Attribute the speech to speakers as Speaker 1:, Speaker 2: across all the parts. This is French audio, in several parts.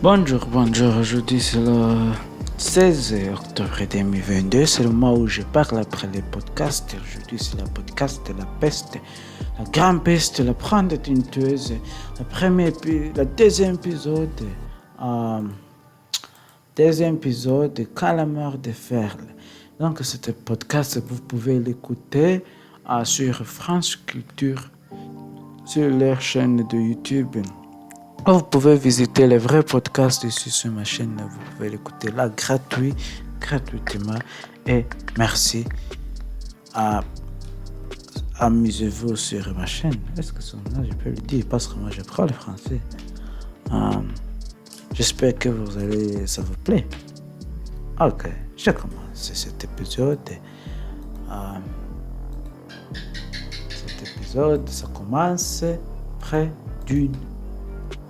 Speaker 1: Bonjour. Aujourd'hui, c'est le 16 octobre 2022. C'est le mois où je parle après les podcasts. Aujourd'hui, c'est le podcast de la peste, la grande peste, la prendre d'une tueuse. Le deuxième épisode de Calamar de Ferle. Donc, ce podcast, vous pouvez l'écouter sur France Culture, sur leur chaîne de YouTube. Vous pouvez visiter les vrais podcasts ici sur ma chaîne. Vous pouvez l'écouter là gratuitement. Et merci. Amusez-vous sur ma chaîne. Est-ce que là, je peux le dire parce que moi, je parle le français. J'espère que ça vous plaît. Ok, je commence cet épisode. Ça commence près d'une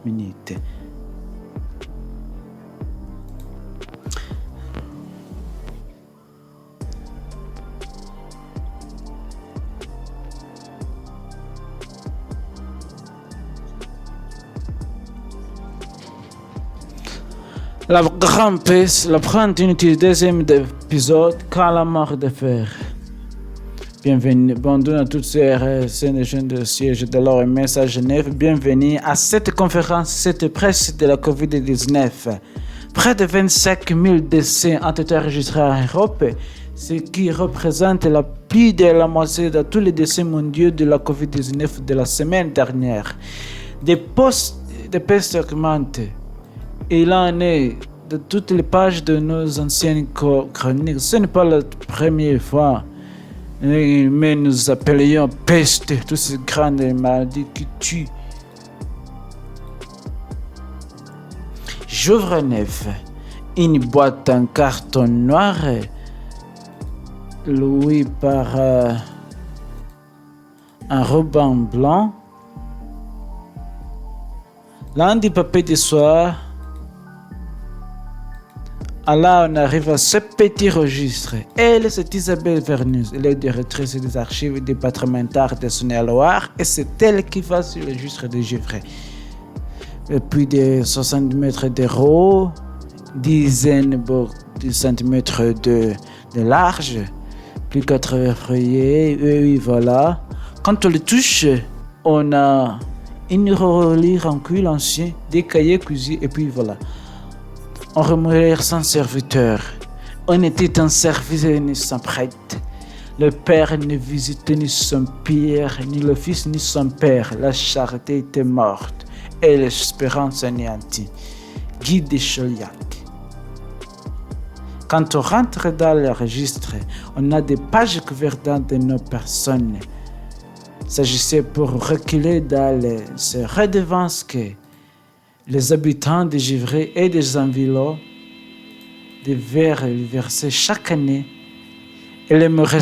Speaker 1: minute. La grande peste, la prendre une deuxième épisode, Calamar de Fer. Bienvenue, bonjour à toutes ces jeunes de siège de l'OMS à Genève. Bienvenue à cette conférence, cette presse de la COVID-19. Près de 25 000 décès ont été enregistrés en Europe, ce qui représente plus de la moitié de tous les décès mondiaux de la COVID-19 de la semaine dernière. Des pestes augmentent. Il en est de toutes les pages de nos anciennes chroniques. Ce n'est pas la première fois. Mais nous appelions peste toutes ces grandes maladies qui tuent. J'ouvre neuf une boîte en carton noir louée par un ruban blanc. L'un des papiers de soie. Là, on arrive à ce petit registre. Elle, c'est Isabelle Vernus. Elle est directrice des archives départementales de Saône-et-Loire et c'est elle qui va sur le registre de Gevrey. Plus de 60 mètres de haut, dizaines de centimètres de large, plus 80 feuillets, et voilà. Quand on le touche, on a une reliure en cuir ancien, des cahiers cuisinés et puis voilà. On remuait sans serviteur. On était en service ni sans prêtre. Le père ne visitait ni son père, ni le fils ni son père. La charité était morte et l'espérance anéantie. Guy de Chauliac. Quand on rentre dans le registre, on a des pages couvertes de nos personnes. Il s'agissait pour reculer dans ces redevances que les habitants de Gevrey et des environs devaient verser chaque année, et les meuraient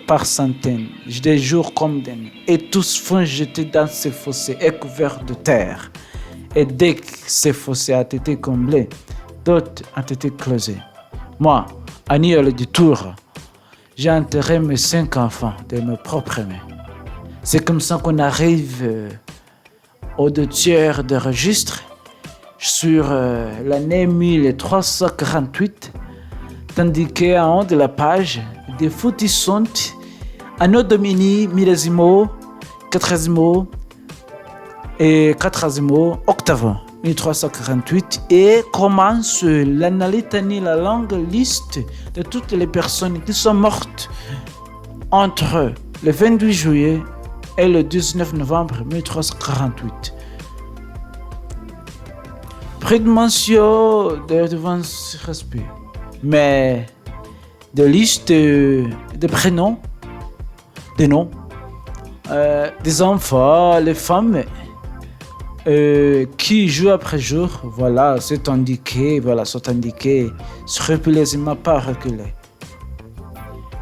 Speaker 1: par centaines, des jours comme des nuits, et tous furent jetés dans ces fossés et couverts de terre. Et dès que ces fossés ont été comblés, d'autres ont été closés. Moi, Aniel du Tour, j'ai enterré mes 5 enfants de mes propres mains. C'est comme ça qu'on arrive au 2 tiers de registre. Sur l'année 1348, tandis qu'en haut de la page, des foutis sont Anno Domini millésimo, quadrasimo et quadrasimo, octavo, 1348, et commence l'analitanie, la longue liste de toutes les personnes qui sont mortes entre le 28 juillet et le 19 novembre 1348. Près de mention devant ce respect, mais de liste de prénoms, des noms, des enfants, les femmes qui jour après jour, voilà, sont indiqués scrupuleusement pas reculés.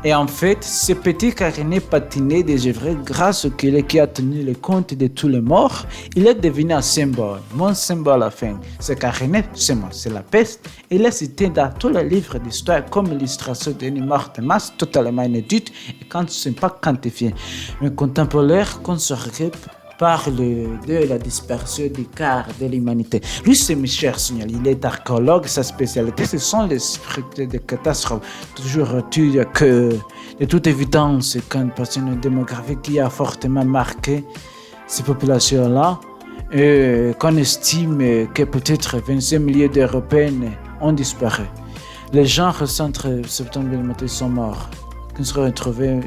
Speaker 1: Et en fait, ce petit carnet patiné de Gevrey, grâce auquel qui a tenu le compte de tous les morts, il est devenu un symbole. Mon symbole à la fin. Ce carnet, c'est moi, c'est la peste. Il est cité dans tous les livres d'histoire comme l'illustration d'une mort de masse totalement inédite et quand ce n'est pas quantifié. Mes contemporains qu'on se récupère parle de la dispersion des quarts de l'humanité. Lui, c'est Michel Signal, il est archéologue, sa spécialité, ce sont les catastrophes. Toujours tu que, de toute évidence, qu'une passion démographique qui a fortement marqué ces populations-là, et qu'on estime que peut-être 25 millions d'Européennes ont disparu. Les gens ressentent septembre 2021 sont morts, qui seront retrouvés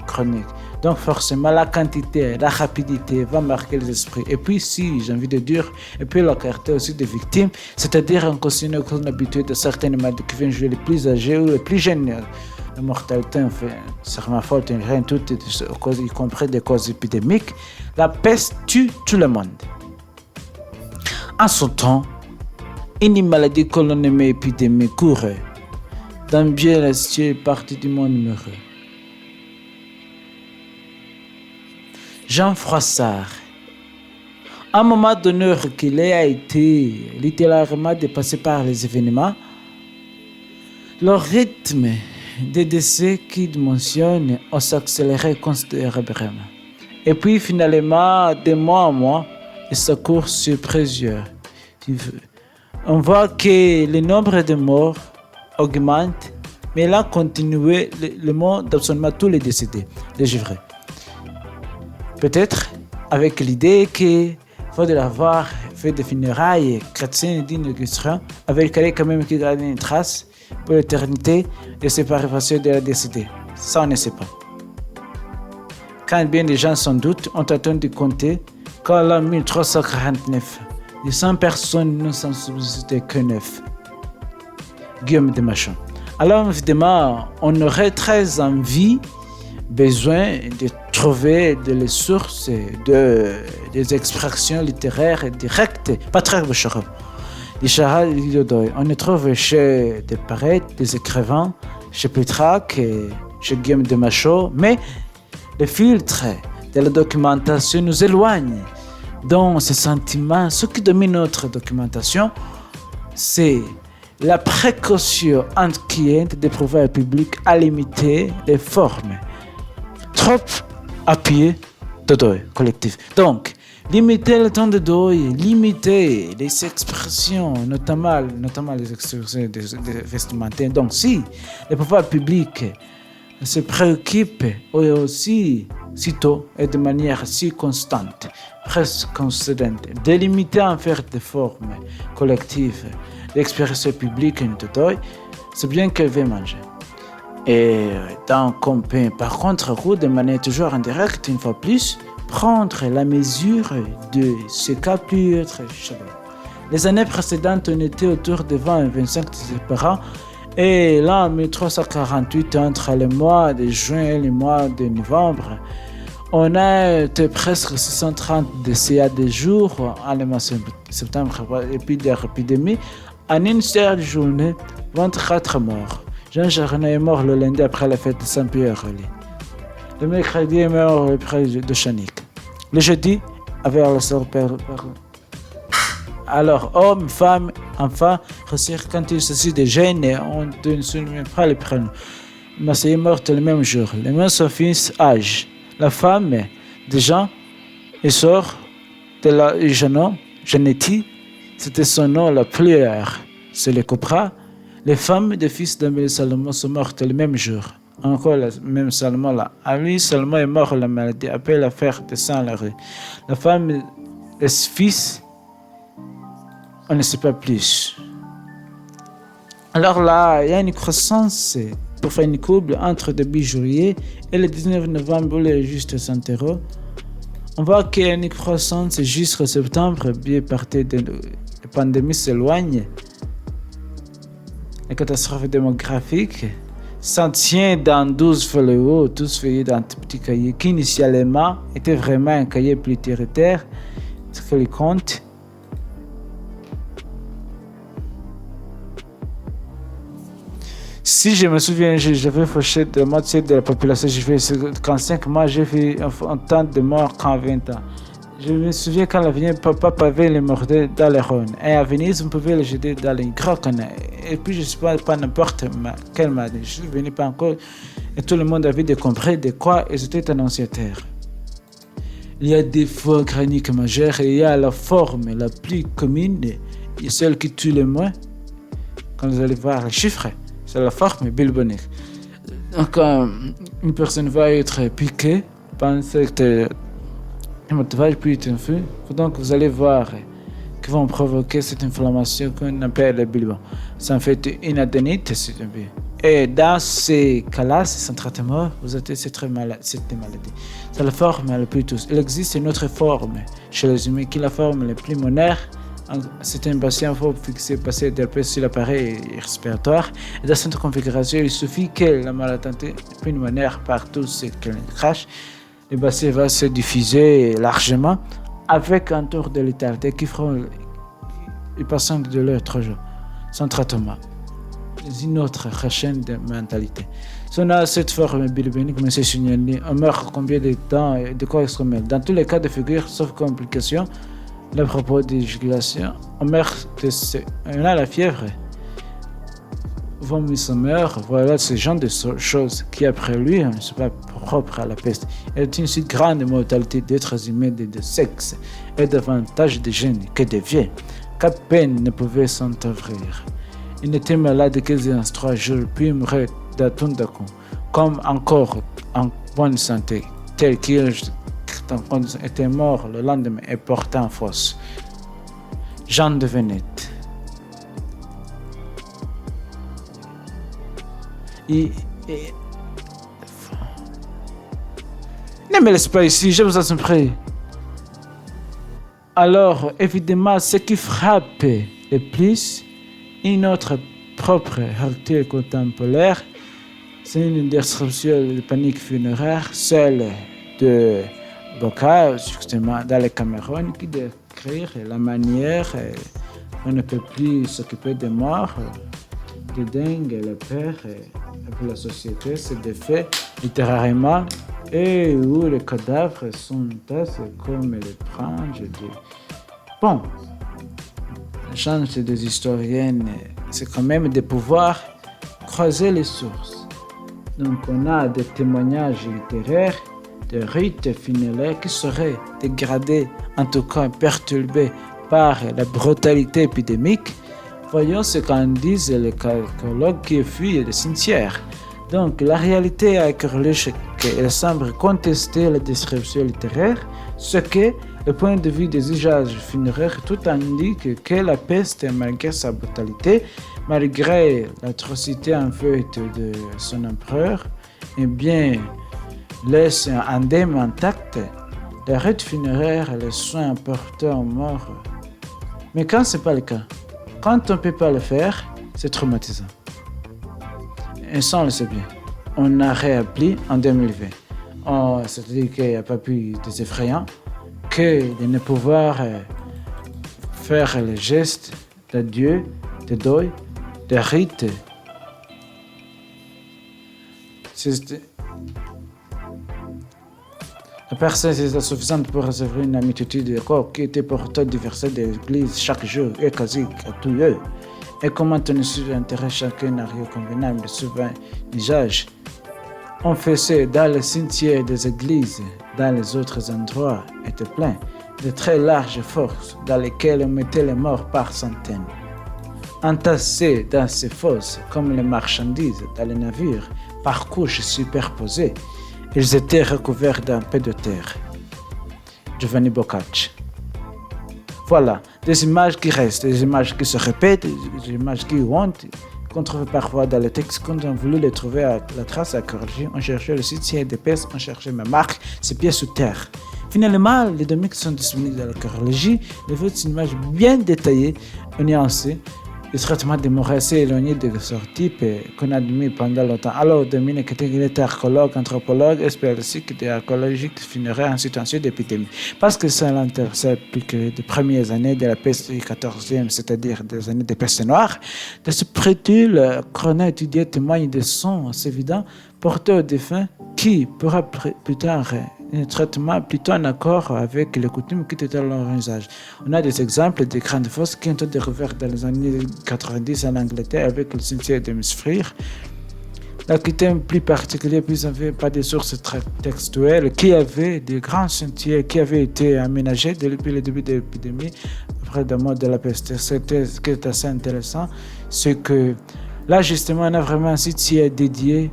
Speaker 1: chroniques. Donc forcément, la quantité, la rapidité va marquer les esprits. Et puis, si j'ai envie de dire, et puis la clarté aussi des victimes, c'est-à-dire en continuant qu'on est habitué de certaines maladies qui viennent jouer les plus âgés ou les plus jeunes. La mortalité, en fait, c'est ma faute, rien tout, y compris des causes épidémiques. La peste tue tout le monde. En ce temps, une maladie que l'on aimait épidémie courait dans bien la partie du monde meureux. Jean Froissart, à un moment donné reculé, a été littéralement dépassé par les événements. Le rythme des décès qu'il mentionne s'accélérait considérablement. Et puis finalement, de mois en mois, il se court sur plusieurs. On voit que le nombre de morts augmente, mais là, continuer le monde d'absolument tous les décédés, les givrés. Peut-être avec l'idée qu'il faudrait avoir fait des funérailles chrétiennes dignes de Christ, avec lesquelles quand même qui garde une trace pour l'éternité de séparation de la décédée. Ça, on ne sait pas. Quand bien des gens sans doute ont attendu de compter qu'en l'an 1349, de 100 personnes ne s'en subsistaient que 9. Guillaume de Machon. Alors évidemment, on aurait très besoin de trouver des sources, des expressions littéraires directes, pas très boucheron. On les trouve chez des poètes, des écrivains, chez Pétrarque, chez Guillaume de Machon, mais le filtre de la documentation nous éloigne. Dans ces sentiments, ce qui domine notre documentation, c'est la précaution inquiète des pouvoirs publics à limiter les formes trop appuyées de deuil collectif. Donc, limiter le temps de deuil, limiter les expressions, notamment les expressions des vestimentaires. Donc, si les pouvoirs publics se préoccupent aussi si tôt et de manière si constante, presque constante, de limiter en fait des formes collectives l'expression publique de deuil, c'est bien qu'elle veut manger. Et donc, on peut par contre, de manière toujours indirecte, une fois plus, prendre la mesure de ce cas plus très chaleur. Les années précédentes, on était autour de 20 et 25 par an. Et là, en 1348, entre le mois de juin et le mois de novembre, on a été presque 630 décès à des jours en le mois de septembre, et puis de l'épidémie. En une seule journée, 24 morts. Jean Charnay est mort le lundi après la fête de Saint-Pierre. Le mercredi est mort près de Chanik. Le jeudi, avec le sort père. Alors, hommes, femmes, enfants, quand il s'agit de jeunes, on ne se met pas les prénoms. Mais c'est morte le même jour, le même son fils, âge. La femme, des gens, il sort de la Jeannetti, c'était son nom la plus rare. C'est le Copra. Les femmes des fils d'Amélie Salomon sont mortes le même jour. Encore le même Salomon là. Amélie Salomon est mort la maladie, après l'affaire de Saint-Larry. La femme, les fils, on ne sait pas plus. Alors là, il y a une croissance pour faire une courbe entre début juillet et le 19 novembre où les registres s'interrompent. On voit qu'il y a une croissance jusqu'en septembre, bien partie de la pandémie s'éloigne. Les catastrophes démographiques s'en tient dans 12 fléaux, tous feuillés dans un petit cahier qui initialement était vraiment un cahier plus terre-terre, ce que les comptes. Si je me souviens, j'avais fauché de la moitié de la population, j'ai fait 55 mois, j'ai fait autant de morts qu'en 20 ans. Je me souviens quand l'avenir, papa pouvait les morder dans les Rhônes. Et à Venise, on pouvait les jeter dans les grottes. Et puis, je ne sais pas n'importe quelle maladie. Je ne venais pas encore. Et tout le monde avait compris de quoi ils étaient annonciateurs. Il y a des formes crâniques majeures et il y a la forme la plus commune et celle qui tue le moins. Quand vous allez voir les chiffres, c'est la forme bilbonique. Donc, une personne va être piquée par un insecte hématophage puis être infus. Donc, vous allez voir qui vont provoquer cette inflammation qu'on appelle le bilbon. C'est en fait une adénite, c'est un peu. Et dans ces cas-là, sans traitement, vous avez cette maladie. C'est la forme la plus douce. Il existe une autre forme chez les humains qui est la forme la pulmonaire. C'est un patient, il faut passer d'herpès sur l'appareil respiratoire. Et dans cette configuration, il suffit que la maladie pulmonaire partout ce qu'elle crache, le bacille va se diffuser largement avec un tour de létalité qui feront les patients de leur 3 jours sans traitement. C'est une autre chaîne de mentalité. Si on a cette forme bilbonique, M. Signali, on meurt combien de temps et de quoi est-ce qu'on meurt? Dans tous les cas de figure, sauf complications, à propos des jugulations, on meurt on a la fièvre, vomissement, voilà ce genre de choses qui après lui ne sont pas propres à la peste. Il y a une si grande mortalité d'êtres humains de sexe et davantage de jeunes que de vieux, qu'à peine ne pouvait s'entr'ouvrir. Il n'était malade que dans 3 jours, puis mourait d'un coup, comme encore en bonne santé, tel qu'il était mort le lendemain et portant fausse. Jean de Venette. Ne me laisse pas ici, je vous en prie. Alors, évidemment, ce qui frappe le plus, une autre propre réalité contemporaine, c'est une description de panique funéraire, celle de Bocage, justement, dans le Cameroun, qui décrit la manière on ne peut plus s'occuper des morts, des dingues, le père, et pour la société, c'est des faits littéralement, et où les cadavres sont tassés comme les franges. Bon, la chance des historiennes, c'est quand même de pouvoir croiser les sources. Donc, on a des témoignages littéraires, des rites funéraires qui seraient dégradés, en tout cas perturbés par la brutalité épidémique. Voyons ce qu'en disent les archéologues qui fuient les cimetières. Donc, la réalité archéologique, elle semble contester la description littéraire, ce que, le point de vue des usages funéraires, tout indique que la peste, malgré sa brutalité, malgré l'atrocité en fait de son empereur, eh bien, laisse un indemne intact, les rites funéraires, les soins apportés aux morts. Mais quand ce n'est pas le cas, quand on ne peut pas le faire, c'est traumatisant. Et ça, on le sait bien. On a réappris en 2020. C'est-à-dire qu'il n'y a pas plus des effrayants que de ne pouvoir faire les gestes d'adieu, de deuil, de rites. La personne est suffisante pour recevoir une multitude de corps qui étaient porteurs du verset de l'Église chaque jour et quasi à tous eux. Et comment on suit l'intérêt chacun arrive convenable de souvent usage. On faisait dans les cimetières des églises, dans les autres endroits, étaient pleins de très larges fosses dans lesquelles on mettait les morts par centaines. Entassés dans ces fosses, comme les marchandises dans les navires, par couches superposées, ils étaient recouverts d'un peu de terre. Giovanni Boccaccio. Voilà, des images qui restent, des images qui se répètent, des images qui hontent, qu'on trouve parfois dans les textes. Quand on voulait les trouver à la trace archéologique, on cherchait le site d'épaisse, on cherchait ma marque, ses pieds sous terre. Finalement, les données qui sont disponibles dans l'archéologie, les faits c'est une image bien détaillée, nuancée. Le traitement des morts assez éloigné de ce type qu'on a admis pendant longtemps. Alors, Dominique était archéologue, anthropologue, spécialiste de l'archéologie funéraire, ainsi d'épidémie. Parce que ça l'intéressait depuis que les premières années de la peste du 14e, c'est-à-dire des années de peste noire, de ce prétule chrono étudié témoigne de sons assez évidents, porteurs aux défunts, qui pourra plus tard un traitement plutôt en accord avec les coutumes qui étaient à leur usage. On a des exemples de grandes fosses qui ont été découvertes dans les années 90 en Angleterre avec le cimetière de Misfrir. L'Aquitaine plus particulier, plus avait pas de sources textuelles, qui avait des grands sentiers qui avaient été aménagés depuis le début de l'épidémie, après la mort de la peste. Ce qui est assez intéressant, c'est que là, justement, on a vraiment un site qui est dédié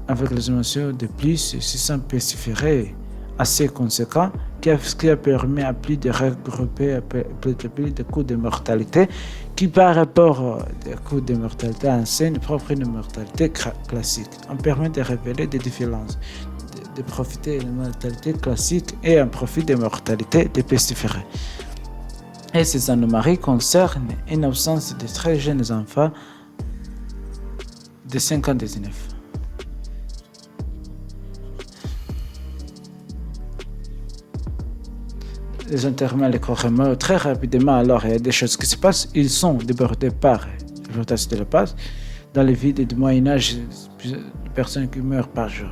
Speaker 1: avec les émotions de plus de 600 pestiférés assez conséquents, qui a permis à plus de regrouper plus de coûts de mortalité qui par rapport aux coûts de mortalité ancienne propre une mortalité classique. On permet de révéler des différences, de profiter de la mortalité classique et un profit de mortalité des pestiférés. Et ces anomalies concernent une absence de très jeunes enfants de 5 ans 19. Les enterrements, les corps meurent très rapidement. Alors, il y a des choses qui se passent. Ils sont débordés par l'augmentation de la passe. Dans les villes du Moyen-Âge, plusieurs personnes qui meurent par jour,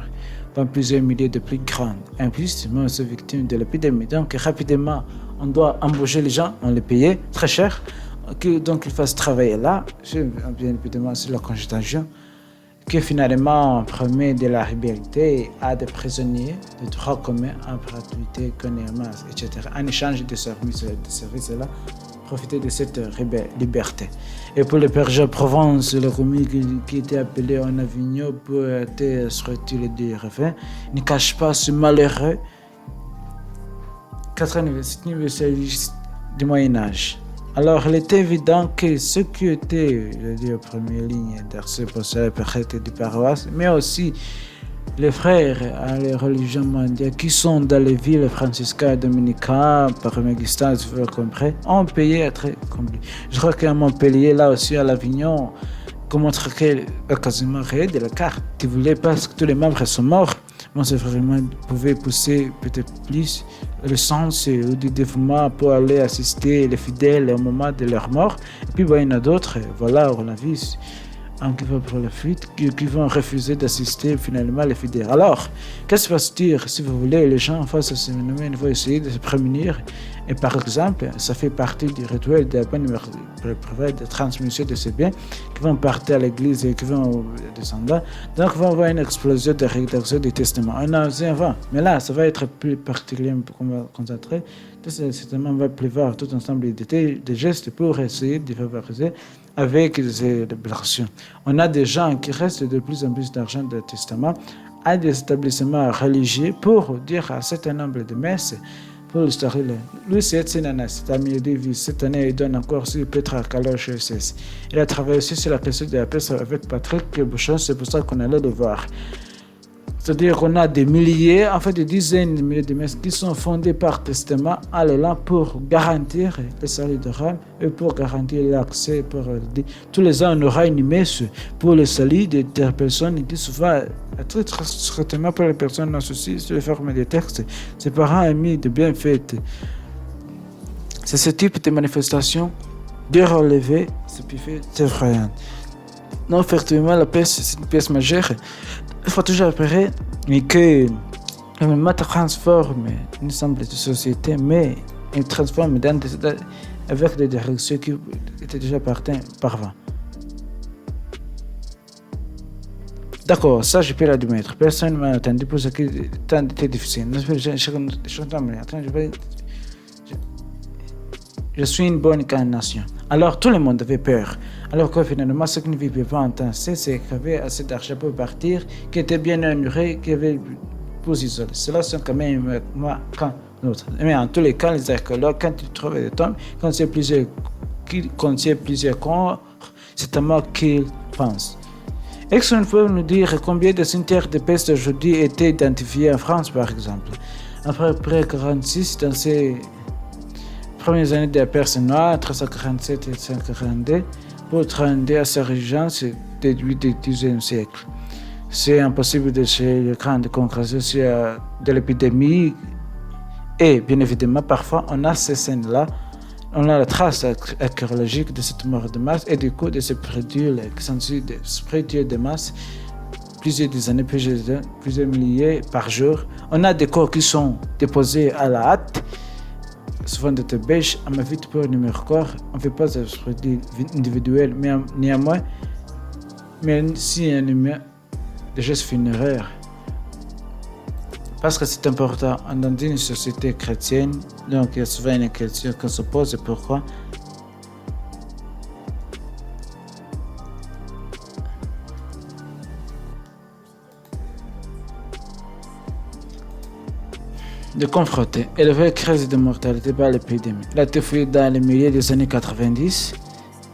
Speaker 1: dans plusieurs milliers de plus grandes. En plus, ils sont victimes de l'épidémie. Donc, rapidement, on doit embaucher les gens, on les paye très cher. Donc, ils fassent travailler là. Bien évidemment, c'est la congestion. Que finalement permet de la liberté à des prisonniers de droit commun en gratuité, économique, etc. En échange de services-là, profiter de cette liberté. Et pour le Père Provence, le commis qui était appelé en Avignon pour être retiré du refrain, ne cache pas ce malheureux 97 du Moyen-Âge. Alors, il était évident que ceux qui étaient, en première ligne d'accès pour la prêtre du paroisse, mais aussi les frères à la religion mondiale qui sont dans les villes franciscaines, dominicaines, par Augustin, si vous comprenez, ont payé à très compliqué. Je crois qu'à Montpellier, là aussi à l'Avignon, qu'on montre que quasiment rien de la carte. Ils voulaient pas que tous les membres sont morts. Bon, c'est vraiment, pouvait pousser peut-être plus le sens du dévouement pour aller assister les fidèles au moment de leur mort. Et puis, il y en a d'autres, voilà, on l'a vu, qui vont pour la fuite, qui vont refuser d'assister finalement les fidèles. Alors, qu'est-ce qui va se dire si vous voulez, les gens face à ce phénomène vont essayer de se prémunir. Et par exemple, ça fait partie du rituel de la bonne de transmission de ces biens qui vont partir à l'église et qui vont descendre. Donc, on va avoir une explosion de rédaction du testament. On a aussi avant, mais là, ça va être plus particulièrement concentré. Ce testament va prévoir tout ensemble de gestes pour essayer de favoriser avec les libérations. On a des gens qui restent de plus en plus d'argent de testament à des établissements religieux pour dire un certain nombre de messes pour l'histoire. Lui, c'est ami de vie. Cette année, il donne encore sur Pétrarque à l'HSS. Il a travaillé aussi sur la question de la peste avec Patrick Bouchon, c'est pour ça qu'on allait le voir. C'est-à-dire qu'on a des milliers, en fait des dizaines de milliers de messes qui sont fondées par testament allant pour garantir le salut de l'âme et pour garantir l'accès. Tous les ans, on aura une messe pour le salut des personnes qui souvent très traitement pour les personnes en souci sur les formes des textes, ses parents amis de bienfaits. C'est ce type de manifestation de relever, c'est effrayant. Non, effectivement, la peste, c'est une pièce majeure. Il faut toujours repérer que le mouvement transforme une ensemble de sociétés, mais il transforme avec des directions qui étaient déjà parties par avant. D'accord, ça je peux l'admettre. Personne ne m'a attendu pour ce qui était difficile. Je suis une bonne incarnation. Alors tout le monde avait peur. Alors que finalement, ce qui ne vivait pas en temps, c'est qu'il y avait assez d'argent pour partir, qui était bien honoré, qui avait pour s'isoler. Cela sont quand même moi quand l'autre. Mais en tous les cas, les archéologues, quand ils trouvent des tombes, quand il y a plusieurs corps, c'est à moi qu'ils pensent. Est-ce qu'on peut nous dire combien de cimetières de peste aujourd'hui étaient identifiés en France, par exemple? Après 1946, dans ces premières années de la peste noire, 1347 et 1342, pour 32 à sa région, c'est début du XIXe siècle. C'est impossible de faire une grande concrétisation de l'épidémie. Et bien évidemment, parfois, on a ces scènes-là, on a la trace archéologique de cette mort de masse et du coup de ces prédures qui sont des prédures de masse, plusieurs dizaines, plusieurs milliers par jour. On a des corps qui sont déposés à la hâte, souvent de bêche, on m'invite pour un numéro corps, on ne fait pas de prédures individuels, mais néanmoins, Mais si un humain, des gestes funéraires, parce que c'est important, dans une société chrétienne, donc il y a souvent une question qu'on se pose, pourquoi de confronter élevée crise de mortalité par l'épidémie. La typhoïde dans le milieu des années 90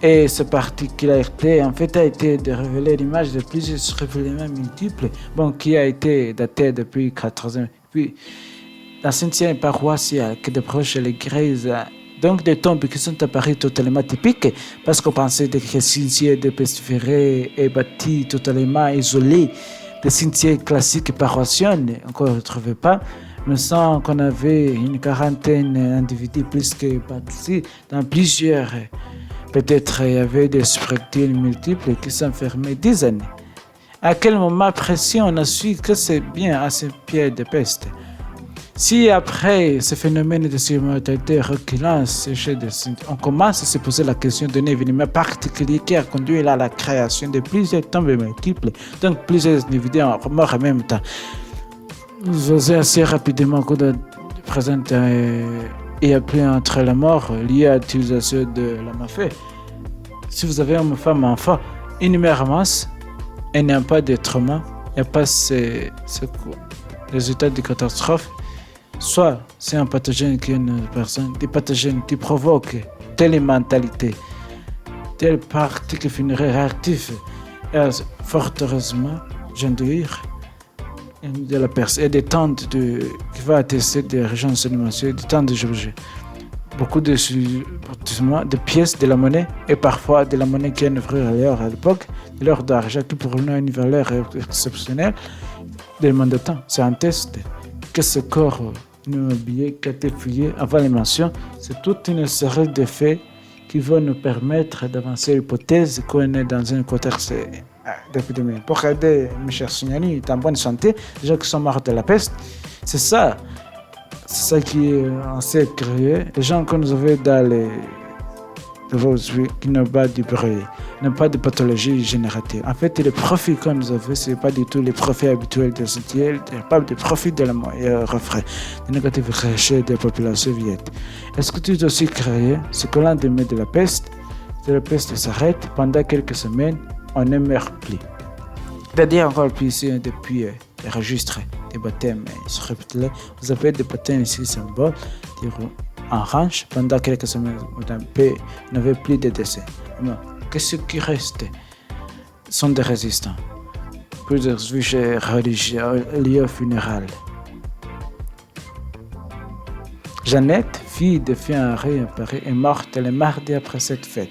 Speaker 1: et sa particularité en fait a été de révéler l'image de plusieurs révélements multiples, qui a été daté depuis 14 ans. Puis la cimetière paroissiale qui déproche l'église, donc des tombes qui sont apparues totalement typiques parce qu'on pensait que les cimetières de pestiférés est bâti totalement isolé des cimetières classiques paroissiaux, on ne retrouvait pas. Me semble qu'on avait une quarantaine d'individus plus que partis dans plusieurs. Peut-être il y avait des structures multiples qui s'enfermaient 10 années. À quel moment précis on a su que c'est bien à ce pied de peste? Si après ce phénomène de surmortalité reculant, on commence à se poser la question d'un événement particulier qui a conduit à la création de plusieurs tombes multiples, donc plusieurs individus morts en même temps. Vous osez assez rapidement que de présenter et après entre la mort liée à l'utilisation de la mafia. Si vous avez une femme, un enfant, une mère mince, il n'y a pas de trauma, il n'y a pas ces résultats de catastrophe. Soit c'est un pathogène qui est une personne, des pathogènes qui provoquent telle mentalité, telle pratique funéraire réactive, et fort heureusement, je dois dire, de la personne et des tentes qui va attester des régions de des tentes de juger. Beaucoup de pièces de la monnaie et parfois de la monnaie qui est une vraie valeur à l'époque, de l'or d'argent qui pour nous a une valeur exceptionnelle, des demandes de temps. C'est un test que ce corps immobilier qui a été fouillé avant les mentions, c'est toute une série de faits qui vont nous permettre d'avancer l'hypothèse qu'on est dans un contexte d'épidémie. Pour aider mes chers signalés en bonne santé, les gens qui sont morts de la peste, c'est ça qui on s'est créé. Les gens que nous avons dans les qui n'ont pas de bruit, n'ont pas de pathologie générative. En fait, les profits que nous avons, ce n'est pas du tout les profits habituels des sentiers, il n'y a pas de profit de la refrain, de négatif rejet des populations vieilles. Est-ce que tu as aussi créé ce que lendemain de la peste s'arrête pendant quelques semaines, on ne meurt plus. C'est-à-dire encore plus depuis les registres des baptêmes vous avez des baptêmes ici symboles en range pendant quelques semaines vous n'avez plus de décès. Qu'est-ce qui reste sont des résistants. Plusieurs sujets religieux liés au funéral. Jeannette, fille de Henri à Paris, est morte le mardi après cette fête.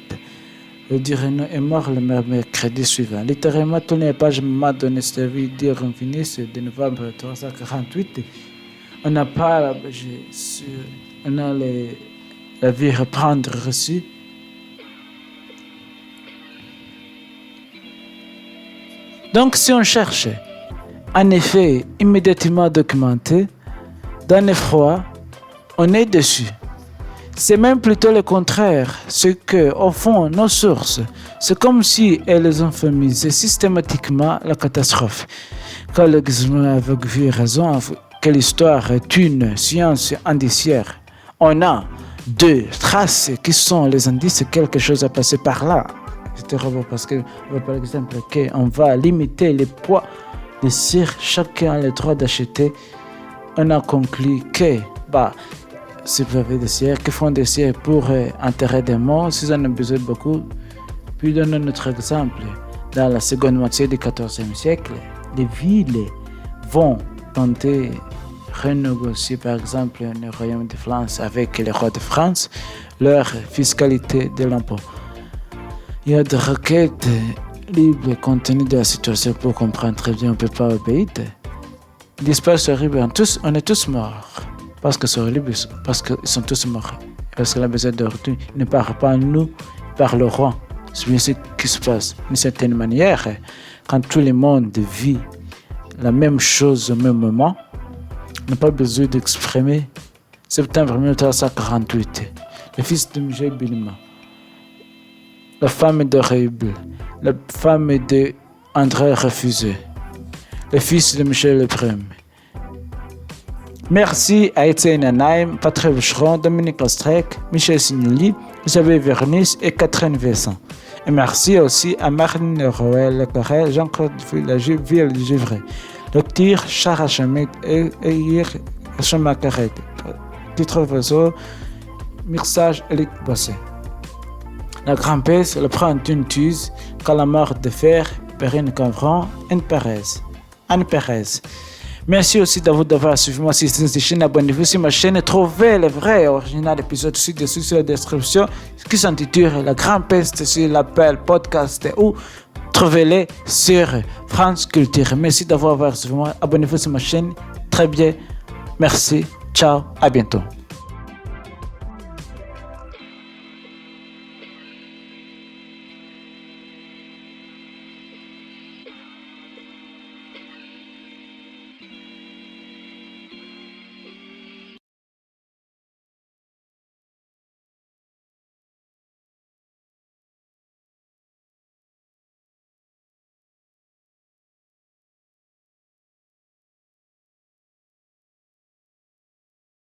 Speaker 1: Le Dirino est mort le mercredi suivant. Littéralement, tous les pages m'ont donné cette vie dire en finisse de novembre 1948. On n'a pas on a la vie reprendre reçu. Donc, si on cherche un effet immédiatement documenté, dans l'effroi, on est dessus. C'est même plutôt le contraire, ce que, au fond, nos sources, c'est comme si elles euphémisaient systématiquement la catastrophe. Quand l'examen avait vu raison que l'histoire est une science indiciaire, on a deux traces qui sont les indices que quelque chose a passé par là. C'est terrible parce que, par exemple, qu'on va limiter le poids de cire, chacun a le droit d'acheter. On a conclu que, si vous avez des cires qui font des cires pour enterrer des morts, si on a besoin de beaucoup. Puis donnons notre exemple. Dans la seconde moitié du XIVe siècle, les villes vont tenter renégocier, par exemple, le royaume de France avec le roi de France, leur fiscalité de l'impôt. Il y a des requêtes libres compte tenu de la situation pour comprendre très bien, on ne peut pas obéir. L'espace horrible, on est tous morts. Parce que c'est horrible, parce qu'ils sont tous morts. Parce que la besoin de retour ne part pas à nous, par le roi. C'est bien ce qui se passe. D'une certaine manière, quand tout le monde vit la même chose au même moment, on n'a pas besoin d'exprimer. Septembre 1948, le fils de Michel Bilma, la femme d'Horrible, la femme de André Refusé, le fils de Michel Lebrun. Merci à Étienne Anaïm, Patrick Boucheron, Dominique Ostrec, Michel Signoli, Isabelle Vernis et Catherine Vesson. Et merci aussi à Marine Roel Lecorel, Jean-Claude Ville-Givray, Dr. Charles Chamet et Eir Chamakaret. Titre Vazo, mixage Éric Bossé. La grand-pesse le prend d'une tuse, Calamar de fer, Perrine Cavron, Anne Perez. Merci aussi d'avoir suivi moi sur cette chaîne. Abonnez-vous sur ma chaîne et trouvez le vrai et original épisode ci-dessous sur la description qui s'intitule La Grande Peste sur l'appel podcast ou trouvez-les sur France Culture. Merci d'avoir suivi moi. Abonnez-vous sur ma chaîne. Très bien. Merci. Ciao. À bientôt.